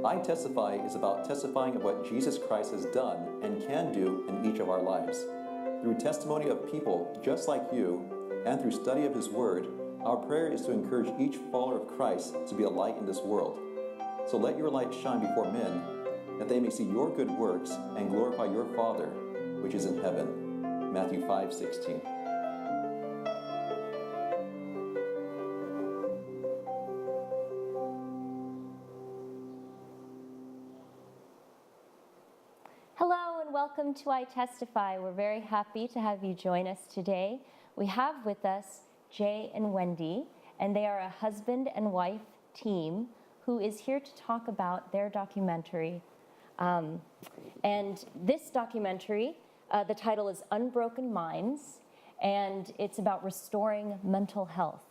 iTestify is about testifying of what Jesus Christ has done and can do in each of our lives. Through testimony of people just like you, and through study of His Word, our prayer is to encourage each follower of Christ to be a light in this world. So let your light shine before men, that they may see your good works and glorify your Father, which is in heaven. Matthew 5:16. Hello and welcome to iTestify. We're very happy to have you join us today. We have with us Jay and Wendy, and they are a husband and wife team who is here to talk about their documentary. And this documentary, the title is Unbroken Minds, and it's about restoring mental health.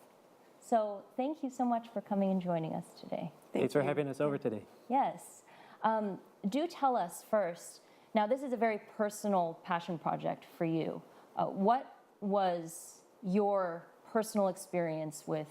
So thank you so much for coming and joining us today. Thanks for having us over today. Yes. Do tell us first, now this is a very personal passion project for you. What was your personal experience with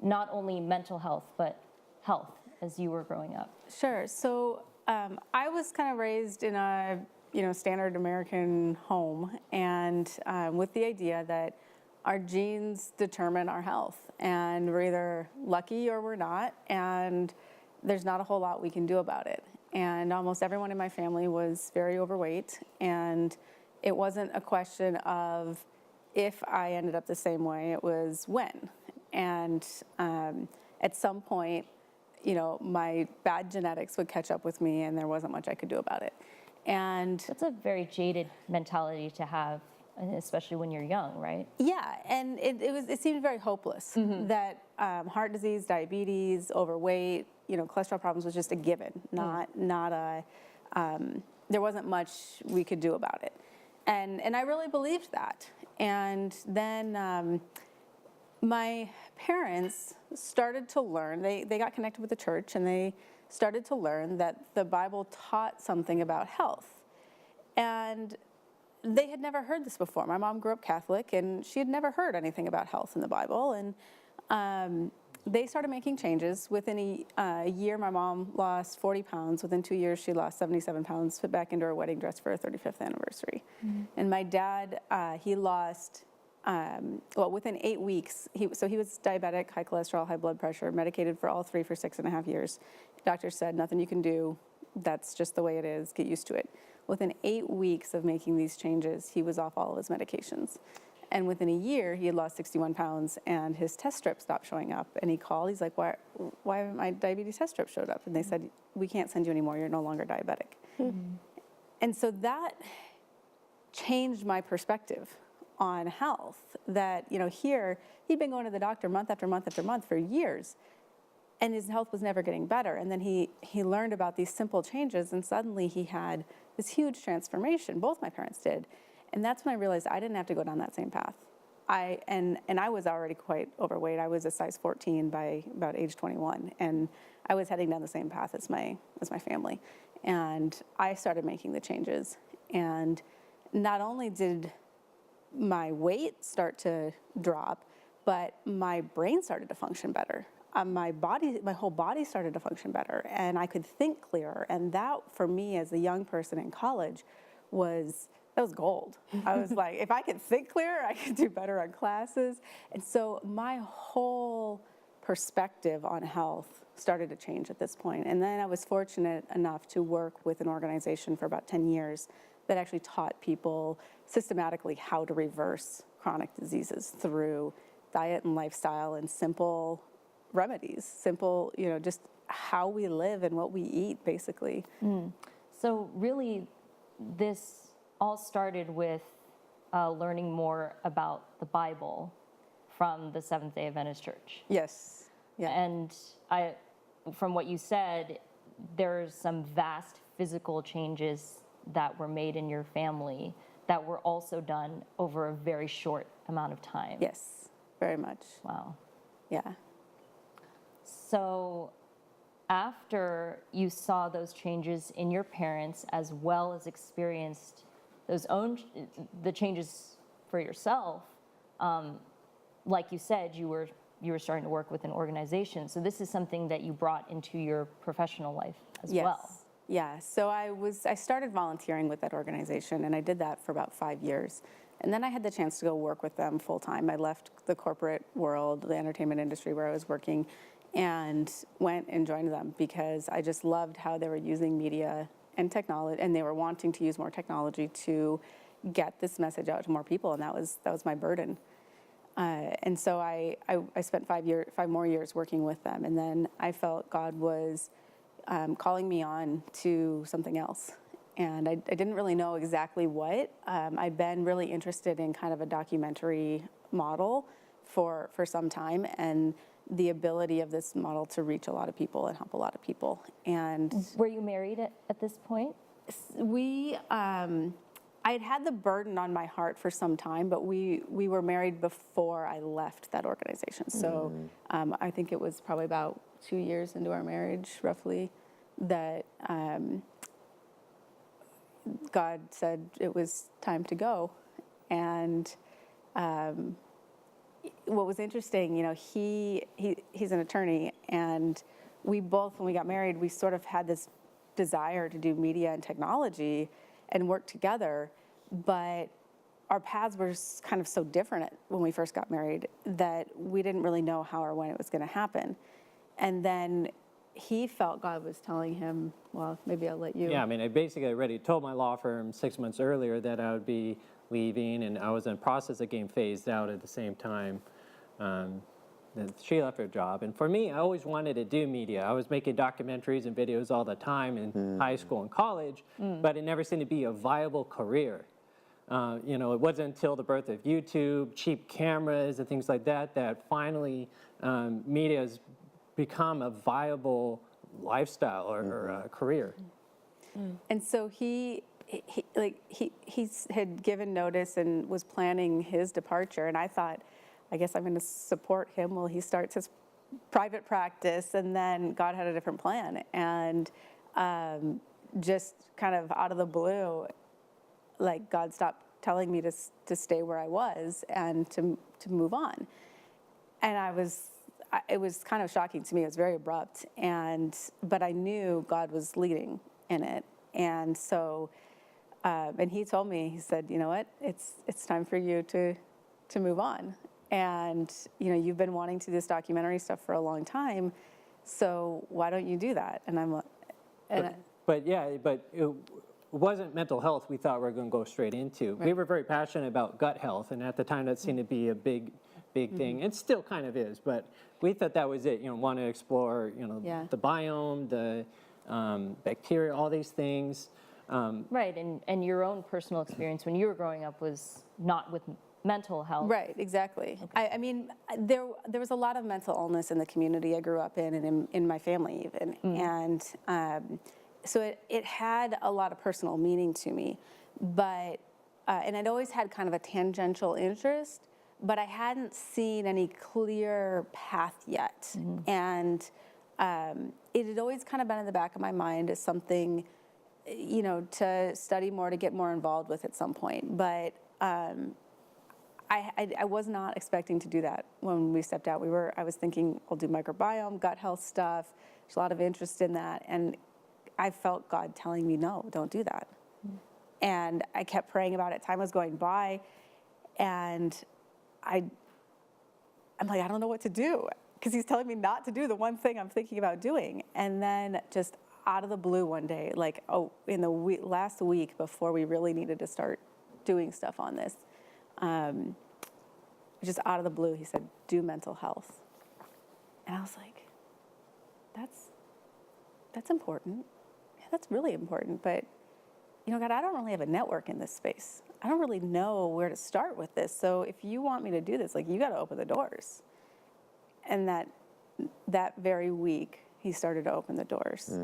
not only mental health, but health as you were growing up? Sure. So I was kind of raised in a standard American home, and with the idea that our genes determine our health, and we're either lucky or we're not, and there's not a whole lot we can do about it. And almost everyone in my family was very overweight, and it wasn't a question of if I ended up the same way, it was when. And at some point, my bad genetics would catch up with me, and there wasn't much I could do about it. And that's a very jaded mentality to have, especially when you're young, right? Yeah, and it seemed very hopeless that heart disease, diabetes, overweight, cholesterol problems was just a given, not a. There wasn't much we could do about it, and I really believed that. And then my parents started to learn. They got connected with the church, and they started to learn that the Bible taught something about health, and they had never heard this before. My mom grew up Catholic, and she had never heard anything about health in the Bible. And they started making changes. Within a year, my mom lost 40 pounds. Within 2 years, she lost 77 pounds, fit back into her wedding dress for her 35th anniversary. Mm-hmm. And my dad, he lost, within 8 weeks, he was diabetic, high cholesterol, high blood pressure, medicated for all three for 6.5 years. Doctor said, nothing you can do. That's just the way it is. Get used to it. Within 8 weeks of making these changes, he was off all of his medications. And within a year, he had lost 61 pounds, and his test strip stopped showing up. And he called, he's like, why haven't my diabetes test strip showed up? And they said, we can't send you anymore, you're no longer diabetic. Mm-hmm. And so that changed my perspective on health, that, here, he'd been going to the doctor month after month after month for years, and his health was never getting better. And then he learned about these simple changes, and suddenly he had this huge transformation. Both my parents did. And that's when I realized I didn't have to go down that same path. I was already quite overweight. I was a size 14 by about age 21, and I was heading down the same path as my family. And I started making the changes. And not only did my weight start to drop, but my brain started to function better. My whole body started to function better, and I could think clearer. And that, for me, as a young person in college, that was gold. I was like, if I could think clearer, I could do better on classes. And so my whole perspective on health started to change at this point. And then I was fortunate enough to work with an organization for about 10 years that actually taught people systematically how to reverse chronic diseases through diet and lifestyle and simple remedies, simple, just how we live and what we eat, basically. So really, this all started with learning more about the Bible from the Seventh-day Adventist Church. Yes. Yeah. And from what you said, there's some vast physical changes that were made in your family that were also done over a very short amount of time. Yes, very much. Wow. Yeah. So after you saw those changes in your parents, as well as experienced the changes for yourself, like you said, you were you were starting to work with an organization. So this is something that you brought into your professional life as well. Yeah, so I started volunteering with that organization, and I did that for about 5 years. And then I had the chance to go work with them full time. I left the corporate world, the entertainment industry where I was working, and went and joined them because I just loved how they were using media and technology, and they were wanting to use more technology to get this message out to more people, and that was my burden. And so I spent 5 more years working with them, and then I felt God was calling me on to something else. And I didn't really know exactly what. I'd been really interested in kind of a documentary model for some time, and the ability of this model to reach a lot of people and help a lot of people. And were you married at this point? I had the burden on my heart for some time, but we were married before I left that organization. So I think it was probably about 2 years into our marriage, roughly, that God said it was time to go. And what was interesting, he's an attorney, and we both, when we got married, we sort of had this desire to do media and technology and work together, but our paths were kind of so different when we first got married that we didn't really know how or when it was going to happen. And then he felt God was telling him, well, maybe I'll let you. Yeah, I mean, I basically already told my law firm 6 months earlier that I would be leaving, and I was in the process of getting phased out at the same time. She left her job, and for me, I always wanted to do media. I was making documentaries and videos all the time in high school and college, but it never seemed to be a viable career. It wasn't until the birth of YouTube, cheap cameras, and things like that, that finally media has become a viable lifestyle or career. And so he had given notice and was planning his departure, and I thought, I guess I'm going to support him while he starts his private practice, and then God had a different plan. And just kind of out of the blue, like God stopped telling me to stay where I was and to move on. And it was kind of shocking to me. It was very abrupt, but I knew God was leading in it. And so, and he told me, he said, you know what, it's time for you to move on. And, you've been wanting to do this documentary stuff for a long time, so why don't you do that? And I'm like, But it wasn't mental health we thought we were going to go straight into. Right. We were very passionate about gut health, and at the time that seemed to be a big thing. It still kind of is, but we thought that was it. Want to explore, the biome, the bacteria, all these things. Right, and your own personal experience when you were growing up was not with mental health. Right, exactly. Okay. I mean, there was a lot of mental illness in the community I grew up in and in my family even. And so it had a lot of personal meaning to me. But, and I'd always had kind of a tangential interest, but I hadn't seen any clear path yet. And it had always kind of been in the back of my mind as something, to study more, to get more involved with at some point. But I was not expecting to do that when we stepped out. I was thinking, I'll do microbiome, gut health stuff. There's a lot of interest in that. And I felt God telling me, no, don't do that. And I kept praying about it. Time was going by. And I'm like, I don't know what to do. Because he's telling me not to do the one thing I'm thinking about doing. And then just out of the blue one day, in the last week before we really needed to start doing stuff on this, just out of the blue, he said, do mental health. And I was like, that's important. Yeah, that's really important. But, God, I don't really have a network in this space. I don't really know where to start with this. So if you want me to do this, you got to open the doors. And that very week, he started to open the doors.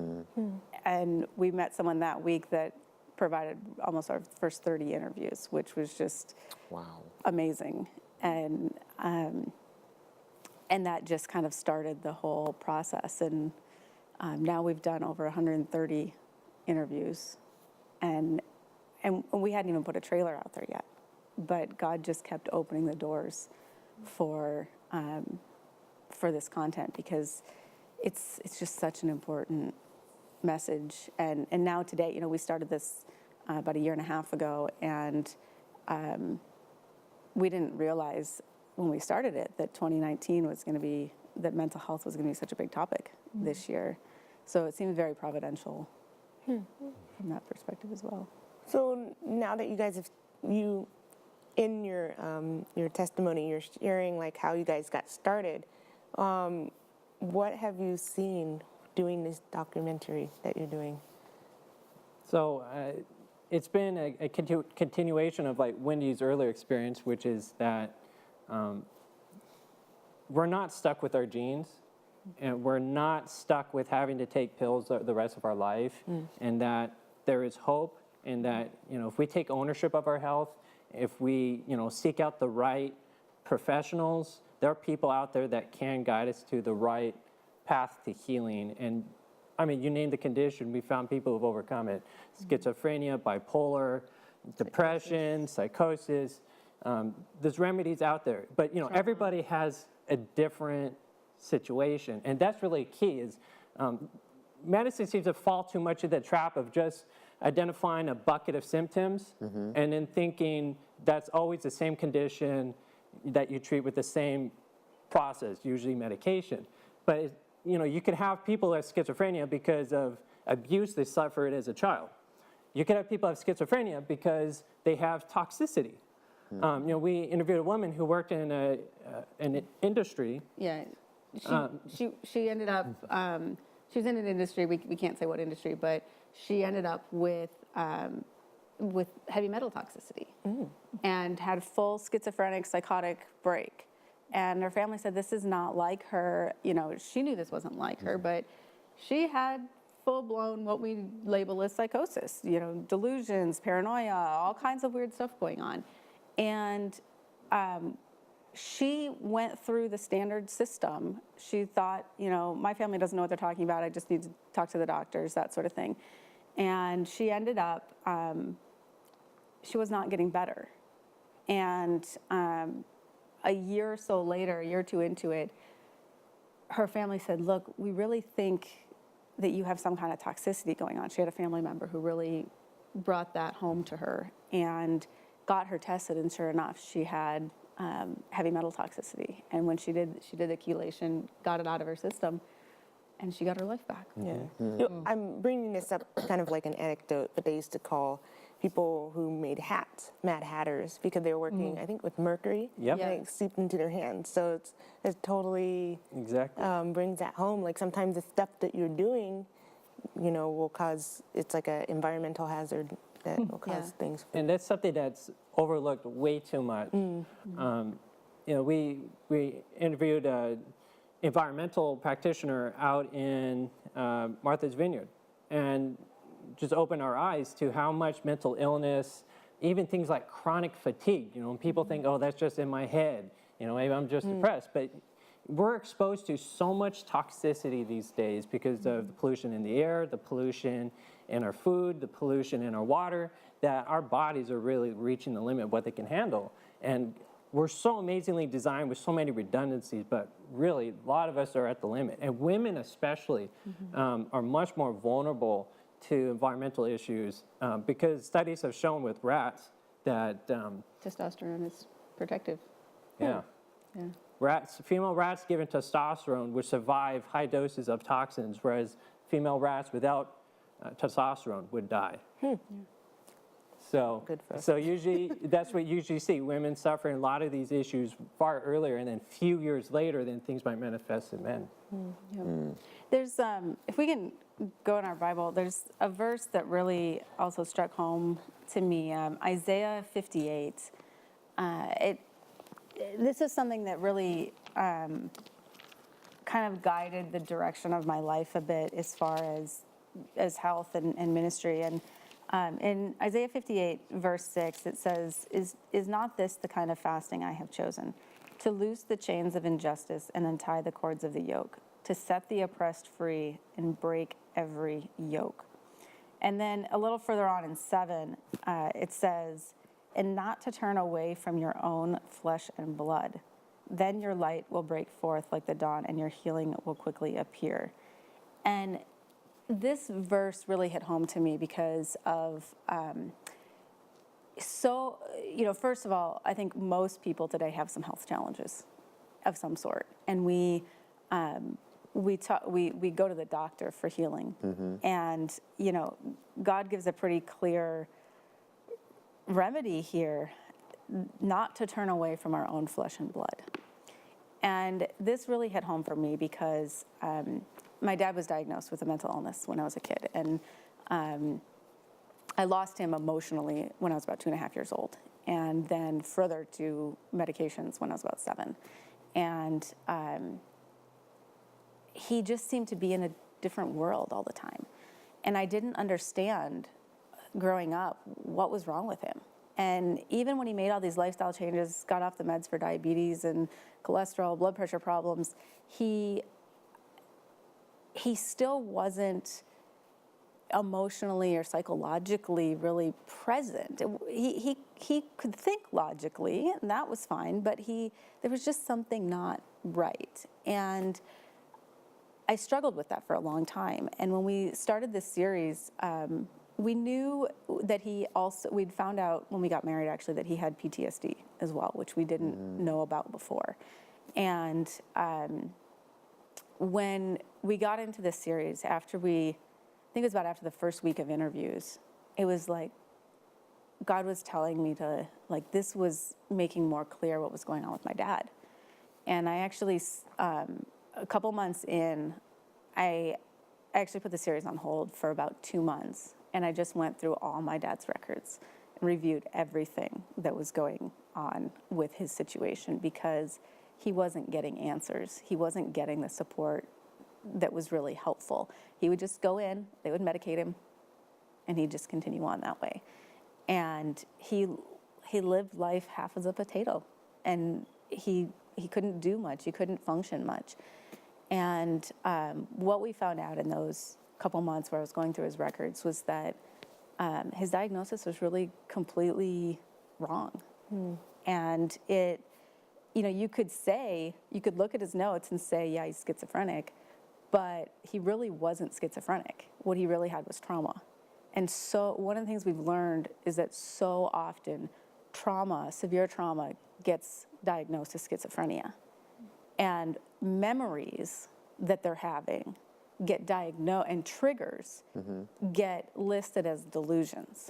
And we met someone that week that provided almost our first 30 interviews, which was just amazing. And that just kind of started the whole process. And now we've done over 130 interviews. And we hadn't even put a trailer out there yet. But God just kept opening the doors for for this content, because it's just such an important message. And now today, we started this about a year and a half ago, and we didn't realize when we started it that 2019 was going to be, that mental health was going to be such a big topic this year. So it seemed very providential from that perspective as well. So now that you guys have, in your testimony, you're sharing like how you guys got started. What have you seen doing this documentary that you're doing? So it's been a continuation of like Wendy's earlier experience, which is that we're not stuck with our genes, and we're not stuck with having to take pills the rest of our life, and that there is hope, and that if we take ownership of our health, if we seek out the right professionals, there are people out there that can guide us to the right path to healing. And I mean, you name the condition, we found people who've overcome it. Schizophrenia, bipolar, depression, psychosis. There's remedies out there, but everybody has a different situation, and that's really key. Is medicine seems to fall too much in the trap of just identifying a bucket of symptoms and then thinking that's always the same condition that you treat with the same process, usually medication. But you could have people with schizophrenia because of abuse they suffered as a child. You could have people have schizophrenia because they have toxicity. We interviewed a woman who worked in an industry. Yeah, she ended up, she was in an industry, we can't say what industry, but she ended up with heavy metal toxicity and had full schizophrenic psychotic break. And her family said, this is not like her. She knew this wasn't like her, but she had full-blown what we label as psychosis, delusions, paranoia, all kinds of weird stuff going on. And she went through the standard system. She thought, my family doesn't know what they're talking about. I just need to talk to the doctors, that sort of thing. And she ended up, she was not getting better. And a year or so later, a year or two into it, her family said, look, we really think that you have some kind of toxicity going on. She had a family member who really brought that home to her and got her tested, and sure enough, she had heavy metal toxicity. And when she did the chelation, got it out of her system, and she got her life back. Yeah. I'm bringing this up kind of like an anecdote, but they used to call people who made hats Mad Hatters because they were working, I think, with mercury. Yep. Like seeped into their hands. So it totally brings that home. Like sometimes the stuff that you're doing, will cause, it's like an environmental hazard that will cause things. And that's something that's overlooked way too much. We interviewed an environmental practitioner out in Martha's Vineyard, and just opened our eyes to how much mental illness, even things like chronic fatigue. When people think, oh, that's just in my head. Maybe I'm just depressed, but we're exposed to so much toxicity these days because of the pollution in the air, the pollution in our food, the pollution in our water, that our bodies are really reaching the limit of what they can handle. And we're so amazingly designed with so many redundancies, but really a lot of us are at the limit. And women especially are much more vulnerable to environmental issues because studies have shown with rats that Testosterone is protective. Yeah. Female rats given testosterone would survive high doses of toxins, whereas female rats without testosterone would die. So, Good for us. so usually that's what you usually see. Women suffering a lot of these issues far earlier, and then few years later, then things might manifest in men. There's, if we can go in our Bible, there's a verse that really also struck home to me, Isaiah 58. This is something that really kind of guided the direction of my life a bit as far as health and ministry. And in Isaiah 58, verse 6, it says, is not this the kind of fasting I have chosen? To loose the chains of injustice and untie the cords of the yoke, to set the oppressed free and break every yoke. And then a little further on in 7, it says, and not to turn away from your own flesh and blood, then your light will break forth like the dawn, and your healing will quickly appear. And this verse really hit home to me because of, first of all, I think most people today have some health challenges of some sort. And we go to the doctor for healing. And, God gives a pretty clear remedy here, not to turn away from our own flesh and blood. And this really hit home for me because my dad was diagnosed with a mental illness when I was a kid. And I lost him emotionally when I was about 2.5 years old, and then further to medications when I was about 7. And he just seemed to be in a different world all the time. And I didn't understand growing up what was wrong with him. And even when he made all these lifestyle changes, got off the meds for diabetes and cholesterol, blood pressure problems, he still wasn't emotionally or psychologically really present. He could think logically, and that was fine, but there was just something not right. And I struggled with that for a long time. And when we started this series, we knew that we'd found out when we got married actually that he had PTSD as well, which we didn't know about before. And when we got into this series, I think it was about after the first week of interviews, it was like God was telling me this was making more clear what was going on with my dad. And I actually, a couple months in, I actually put the series on hold for about 2 months. And I just went through all my dad's records and reviewed everything that was going on with his situation because he wasn't getting answers. He wasn't getting the support that was really helpful. He would just go in, they would medicate him, and he'd just continue on that way. And he lived life half as a potato, and he couldn't do much. He couldn't function much. And what we found out in those couple months where I was going through his records was that his diagnosis was really completely wrong. And you could look at his notes and say, yeah, he's schizophrenic, but he really wasn't schizophrenic. What he really had was trauma. And so one of the things we've learned is that so often severe trauma gets diagnosed as schizophrenia. And memories that they're having get diagnosed, and triggers get listed as delusions.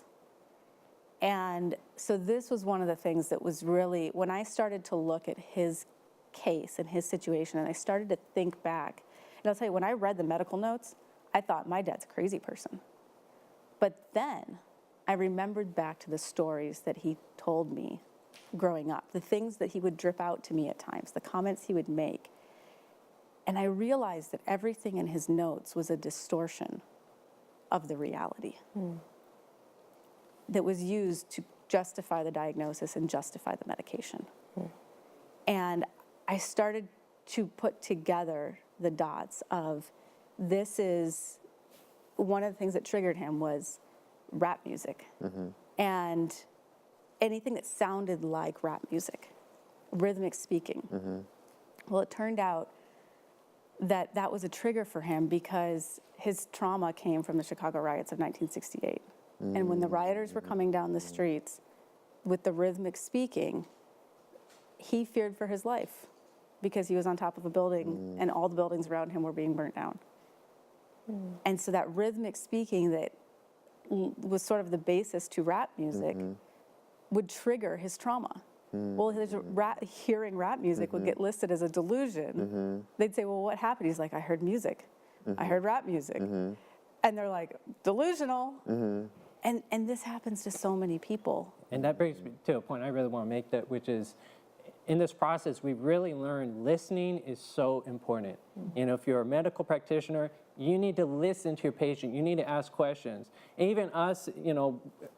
And so this was one of the things that was really, when I started to look at his case and his situation, and I started to think back, and I'll tell you, when I read the medical notes, I thought, my dad's a crazy person. But then I remembered back to the stories that he told me growing up, the things that he would drip out to me at times, the comments he would make. And I realized that everything in his notes was a distortion of the reality that was used to justify the diagnosis and justify the medication. And I started to put together the dots of, this is one of the things that triggered him was rap music. And anything that sounded like rap music, rhythmic speaking. Well, it turned out that was a trigger for him because his trauma came from the Chicago riots of 1968. And when the rioters were coming down the streets with the rhythmic speaking, he feared for his life because he was on top of a building and all the buildings around him were being burnt down. And so that rhythmic speaking that was sort of the basis to rap music would trigger his trauma. Well, hearing rap music would get listed as a delusion. They'd say, well, what happened? He's like, I heard music. I heard rap music. And they're like, delusional. And this happens to so many people. And that brings me to a point I really want to make, that, which is, in this process, we've really learned listening is so important. If you're a medical practitioner, you need to listen to your patient. You need to ask questions. And even us,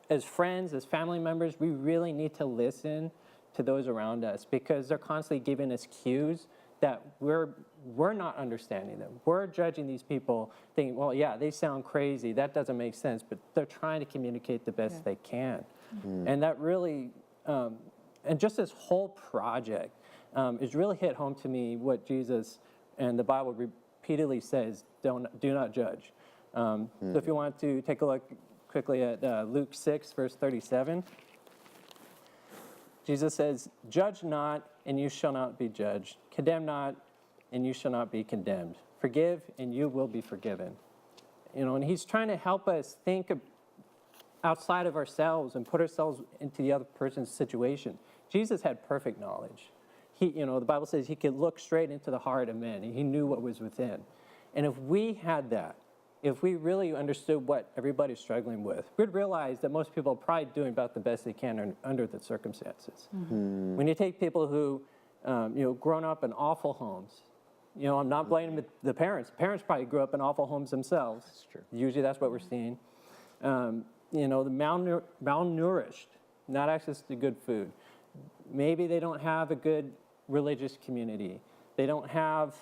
as friends, as family members, we really need to listen to those around us because they're constantly giving us cues that we're not understanding them. We're judging these people, thinking, well, yeah, they sound crazy. That doesn't make sense. But they're trying to communicate the best they can. And that really, and just this whole project, it's really hit home to me what Jesus and the Bible repeatedly says, do not judge. So if you want to take a look quickly at Luke 6, verse 37, Jesus says, judge not, and you shall not be judged. Condemn not, and you shall not be condemned. Forgive, and you will be forgiven. And he's trying to help us think outside of ourselves and put ourselves into the other person's situation. Jesus had perfect knowledge. The Bible says he could look straight into the heart of men, and he knew what was within. And if we had that, if we really understood what everybody's struggling with, we'd realize that most people are probably doing about the best they can under the circumstances. When you take people who, grown up in awful homes, I'm not blaming the parents. Parents probably grew up in awful homes themselves. That's true. Usually that's what we're seeing. The malnourished, not access to good food. Maybe they don't have a good religious community. They don't have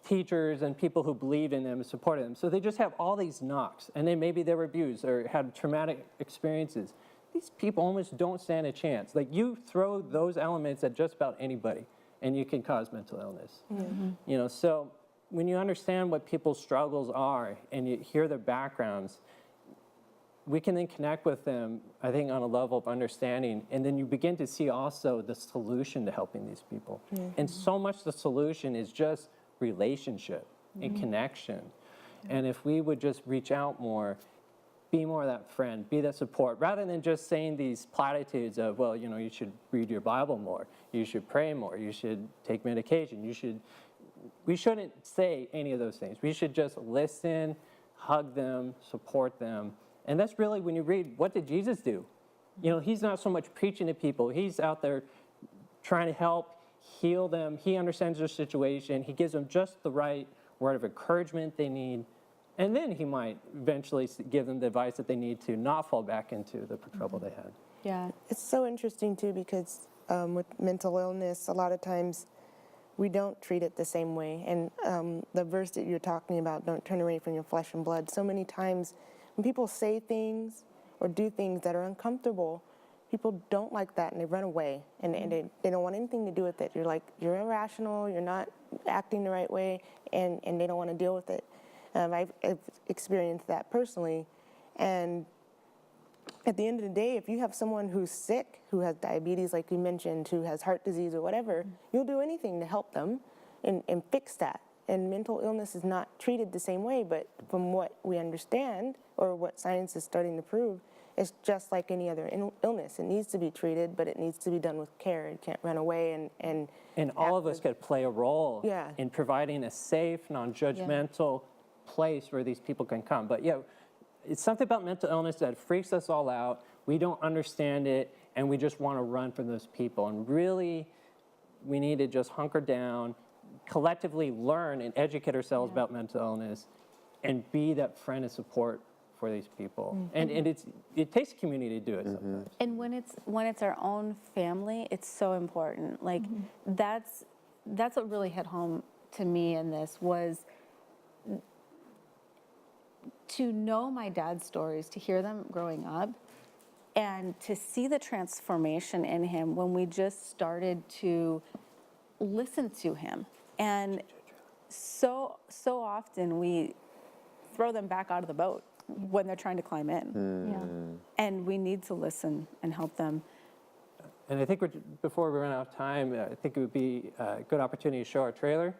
teachers and people who believe in them and supported them. So they just have all these knocks. And then maybe they were abused or had traumatic experiences. These people almost don't stand a chance. Like, you throw those elements at just about anybody, and you can cause mental illness. So when you understand what people's struggles are and you hear their backgrounds, we can then connect with them, I think, on a level of understanding. And then you begin to see also the solution to helping these people. And so much the solution is just relationship and connection. And if we would just reach out more, be more that friend, be that support, rather than just saying these platitudes of, well, you should read your Bible more, you should pray more, you should take medication, we shouldn't say any of those things. We should just listen, hug them, support them. And that's really, when you read, what did Jesus do? He's not so much preaching to people. He's out there trying to help heal them. He understands their situation. He gives them just the right word of encouragement they need. And then he might eventually give them the advice that they need to not fall back into the trouble they had. Yeah. It's so interesting, too, because with mental illness, a lot of times we don't treat it the same way. And the verse that you're talking about, don't turn away from your flesh and blood, so many times when people say things or do things that are uncomfortable, people don't like that and they run away, and they don't want anything to do with it. You're irrational, you're not acting the right way, and they don't want to deal with it. I've experienced that personally. And at the end of the day, if you have someone who's sick, who has diabetes, like you mentioned, who has heart disease or whatever, you'll do anything to help them and fix that. And mental illness is not treated the same way, but from what we understand, or what science is starting to prove, it's just like any other illness. It needs to be treated, but it needs to be done with care. You can't run away and all of us could play a role Yeah. in providing a safe, non-judgmental place where these people can come. But it's something about mental illness that freaks us all out. We don't understand it, and we just want to run from those people. And really, we need to just hunker down, collectively learn and educate ourselves about mental illness, and be that friend and support for these people. And it takes a community to do it sometimes. And when it's our own family, it's so important. Like, that's what really hit home to me in this, was to know my dad's stories, to hear them growing up, and to see the transformation in him when we just started to listen to him. And so often we throw them back out of the boat when they're trying to climb in. And we need to listen and help them. And I think before we run out of time, I think it would be a good opportunity to show our trailer.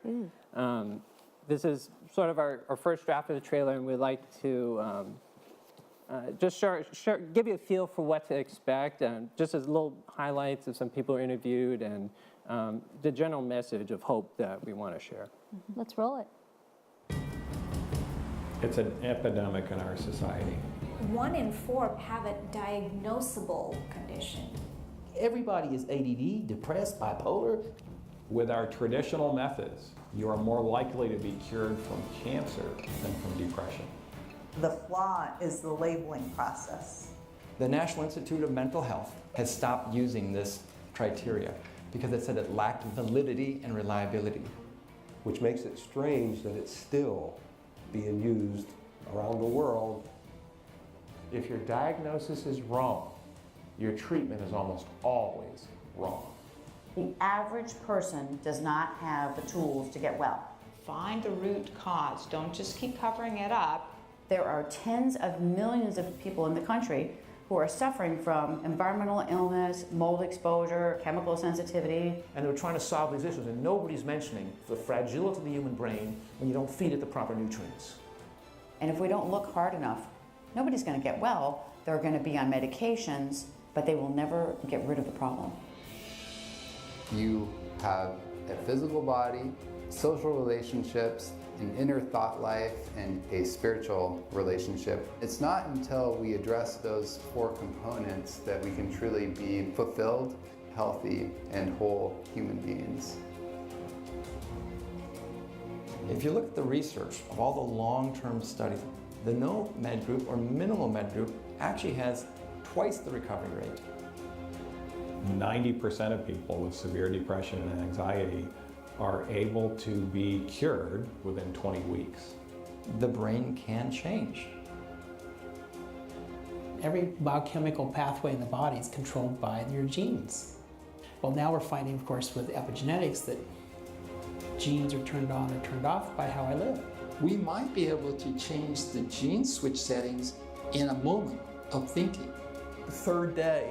This is sort of our first draft of the trailer, and we'd like to just give you a feel for what to expect, just as little highlights of some people interviewed, and the general message of hope that we want to share. Let's roll it. It's an epidemic in our society. 1 in 4 have a diagnosable condition. Everybody is ADD, depressed, bipolar. With our traditional methods, you are more likely to be cured from cancer than from depression. The flaw is the labeling process. The National Institute of Mental Health has stopped using this criteria because it said it lacked validity and reliability. Which makes it strange that it's still being used around the world. If your diagnosis is wrong, your treatment is almost always wrong. The average person does not have the tools to get well. Find the root cause. Don't just keep covering it up. There are tens of millions of people in the country who are suffering from environmental illness, mold exposure, chemical sensitivity. And they're trying to solve these issues, and nobody's mentioning the fragility of the human brain when you don't feed it the proper nutrients. And if we don't look hard enough, nobody's going to get well. They're going to be on medications, but they will never get rid of the problem. You have a physical body, social relationships, an inner thought life, and a spiritual relationship. It's not until we address those 4 components that we can truly be fulfilled, healthy, and whole human beings. If you look at the research of all the long-term studies, the no med group or minimal med group actually has twice the recovery rate. 90% of people with severe depression and anxiety are able to be cured within 20 weeks. The brain can change. Every biochemical pathway in the body is controlled by your genes. Well, now we're finding, of course, with epigenetics that genes are turned on or turned off by how I live. We might be able to change the gene switch settings in a moment of thinking. The 3rd day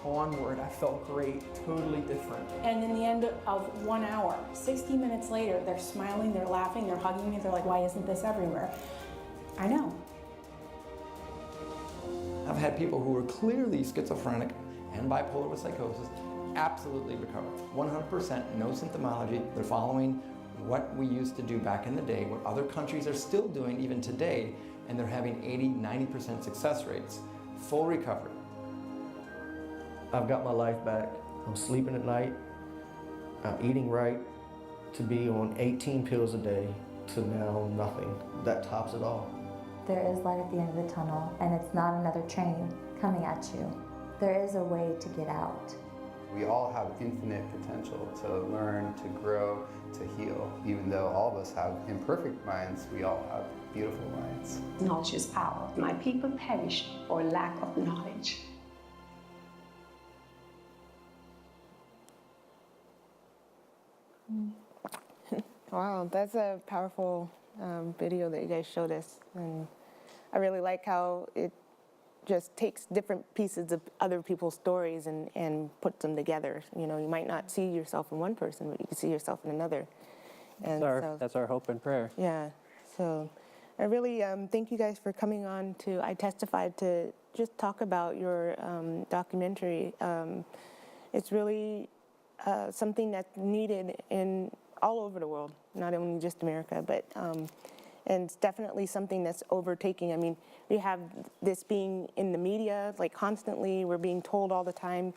onward, I felt great, totally different. And in the end of 1 hour, 60 minutes later, they're smiling, they're laughing, they're hugging me, they're like, why isn't this everywhere? I know. I've had people who were clearly schizophrenic and bipolar with psychosis absolutely recover. 100% no symptomology. They're following what we used to do back in the day, what other countries are still doing even today, and they're having 80–90% success rates. Full recovery. I've got my life back. I'm sleeping at night. I'm eating right. To be on 18 pills a day to now nothing. That tops it all. There is light at the end of the tunnel, and it's not another train coming at you. There is a way to get out. We all have infinite potential to learn, to grow, to heal. Even though all of us have imperfect minds, we all have beautiful minds. Knowledge is power. My people perish for lack of knowledge. Wow, that's a powerful video that you guys showed us. And I really like how it just takes different pieces of other people's stories and puts them together. You know, you might not see yourself in one person, but you can see yourself in another. And That's our hope and prayer. Yeah, so I really thank you guys for coming on to iTestify to just talk about your documentary. It's really something that's needed in all over the world, not only just America, but and it's definitely something that's overtaking. I mean, we have this being in the media, like constantly. We're being told all the time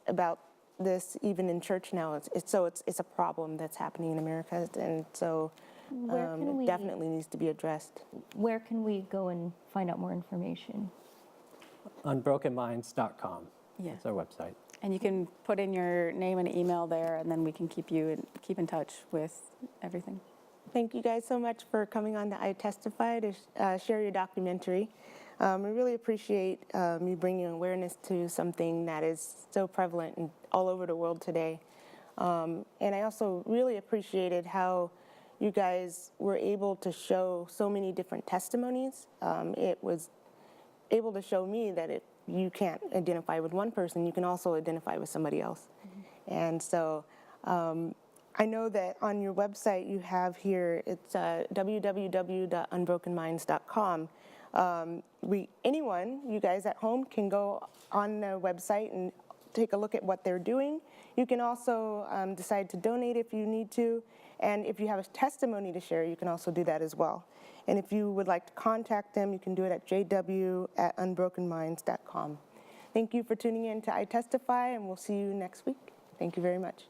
about this, even in church now. It's a problem that's happening in America, and so it definitely needs to be addressed. Where can we go and find out more information? Unbrokenminds.com. Yeah. That's our website. And you can put in your name and email there, and then we can keep in touch with everything. Thank you guys so much for coming on to iTestify to share your documentary. We really appreciate you bringing awareness to something that is so prevalent all over the world today. And I also really appreciated how you guys were able to show so many different testimonies. It was able to show me that you can't identify with one person, you can also identify with somebody else. Mm-hmm. And so I know that on your website you have here, it's www.unbrokenminds.com. Anyone, you guys at home, can go on the website and take a look at what they're doing. You can also decide to donate if you need to. And if you have a testimony to share, you can also do that as well. And if you would like to contact them, you can do it at jw@unbrokenminds.com. Thank you for tuning in to iTestify, and we'll see you next week. Thank you very much.